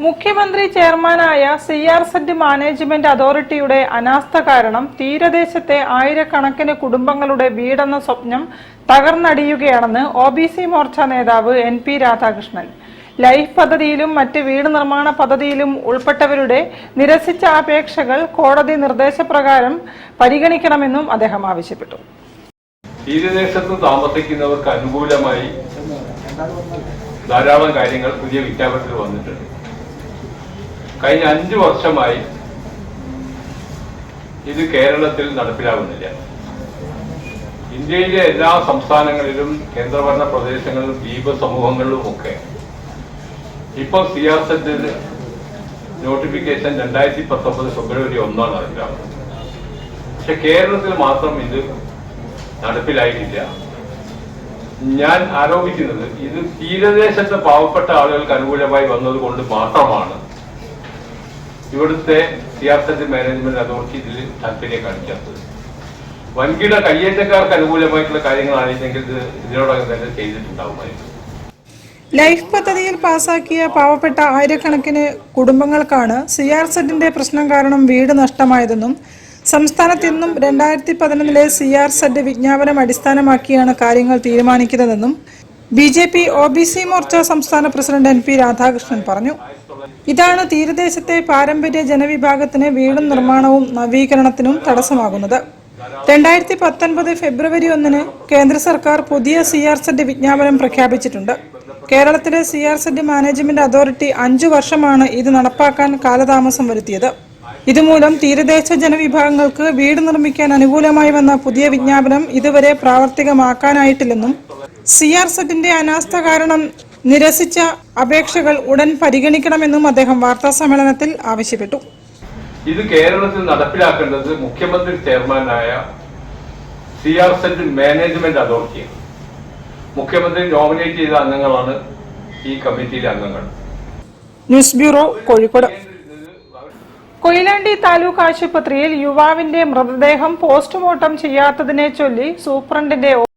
മുഖ്യമന്ത്രി ചെയർമാനായ സിആർസെഡ് മാനേജ്മെന്റ് അതോറിറ്റിയുടെ അനാസ്ഥ കാരണം തീരദേശത്തെ ആയിരക്കണക്കിന് കുടുംബങ്ങളുടെ വീടെന്ന സ്വപ്നം തകർന്നടിയുകയാണെന്ന് ഒബിസി മോർച്ച നേതാവ് എൻ.പി. രാധാകൃഷ്ണൻ. ലൈഫ് പദ്ധതിയിലും മറ്റ് വീട് നിർമ്മാണ പദ്ധതിയിലും ഉൾപ്പെട്ടവരുടെ നിരസിച്ച അപേക്ഷകൾ കോടതി നിർദ്ദേശപ്രകാരം പരിഗണിക്കണമെന്നും അദ്ദേഹം ആവശ്യപ്പെട്ടു. തീരദേശത്ത് താമസിക്കുന്നവർക്ക് അനുകൂലമായി ധാരാളം കാര്യങ്ങൾ പുതിയ വിജ്ഞാപനത്തിൽ വന്നിട്ടുണ്ട്. കഴിഞ്ഞ 5 വർഷമായി ഇത് കേരളത്തിൽ നടപ്പിലാകുന്നില്ല. ഇന്ത്യയിലെ എല്ലാ സംസ്ഥാനങ്ങളിലും കേന്ദ്രഭരണ പ്രദേശങ്ങളിലും ദ്വീപ സമൂഹങ്ങളിലുമൊക്കെ ഇപ്പോൾ സിആർസെഡ് നോട്ടിഫിക്കേഷൻ 2019 ഫെബ്രുവരി 1 നടപ്പിലാകുന്നത്. പക്ഷെ കേരളത്തിൽ മാത്രം ഇത് നടപ്പിലായിട്ടില്ല. ഞാൻ ആരോപിക്കുന്നത് ഇത് തീരദേശത്തെ പാവപ്പെട്ട ആളുകൾക്ക് അനുകൂലമായി വന്നതുകൊണ്ട് മാത്രമാണ് ഇവിടുത്തെ സിആർസെഡ് മാനേജ്മെന്റ് അതോറിറ്റി ഇതിൽ താല്പര്യം കാണിക്കാത്തത്. വൻകിട കയ്യേറ്റക്കാർക്ക് അനുകൂലമായിട്ടുള്ള കാര്യങ്ങളാണെങ്കിൽ ഇതിനോടകം തന്നെ ചെയ്തിട്ടുണ്ടാവുമായിരുന്നു. ലൈഫ് പദ്ധതിയിൽ പാസാക്കിയ പാവപ്പെട്ട ആയിരക്കണക്കിന് കുടുംബങ്ങൾക്കാണ് സിആർസെഡിന്റെ പ്രശ്നം കാരണം വീട് നഷ്ടമായതെന്നും സംസ്ഥാനത്ത് ഇന്നും 2011 സിആർസെഡ് വിജ്ഞാപനം അടിസ്ഥാനമാക്കിയാണ് കാര്യങ്ങൾ തീരുമാനിക്കുന്നതെന്നും ബിജെപി ഒബിസി മോർച്ച സംസ്ഥാന പ്രസിഡന്റ് എൻ.പി. രാധാകൃഷ്ണൻ പറഞ്ഞു. ഇതാണ് തീരദേശത്തെ പാരമ്പര്യ ജനവിഭാഗത്തിന് വീടും നിർമ്മാണവും നവീകരണത്തിനും തടസ്സമാകുന്നത്. 2019 ഫെബ്രുവരി 1 കേന്ദ്ര സർക്കാർ പുതിയ സിആർസെഡ് വിജ്ഞാപനം പ്രഖ്യാപിച്ചിട്ടുണ്ട്. കേരളത്തിലെ സിആർസെഡ് മാനേജ്മെന്റ് അതോറിറ്റി 5 വർഷമാണ് ഇത് നടപ്പാക്കാൻ കാലതാമസം വരുത്തിയത്. ഇതുമൂലം തീരദേശ ജനവിഭാഗങ്ങൾക്ക് വീട് നിർമ്മിക്കാൻ അനുകൂലമായി വന്ന പുതിയ വിജ്ഞാപനം ഇതുവരെ പ്രാവർത്തികമാക്കാനായിട്ടില്ലെന്നും സിആർസെഡിന്റെ അനാസ്ഥ കാരണം നിരസിച്ച അപേക്ഷകൾ ഉടൻ പരിഗണിക്കണമെന്നും അദ്ദേഹം വാർത്താസമ്മേളനത്തിൽ ആവശ്യപ്പെട്ടു. ഇത് കേരളത്തിൽ നടപ്പിലാക്കേണ്ടത് മുഖ്യമന്ത്രി ചെയർമാനായ സിആർസെഡ് മാനേജ്മെന്റ് അതോറിറ്റിയാണ്. മുഖ്യമന്ത്രി നോമിനേറ്റ് ചെയ്ത അംഗങ്ങളാണ് ഈ കമ്മിറ്റിയിലെ അംഗങ്ങൾ. News bureau, Kozhikode. കൊയിലാണ്ടി താലൂക്ക് ആശുപത്രിയിൽ യുവാവിന്റെ മൃതദേഹം പോസ്റ്റ്മോർട്ടം ചെയ്യാത്തതിനെ ചൊല്ലി സൂപ്രണ്ടിന്റെ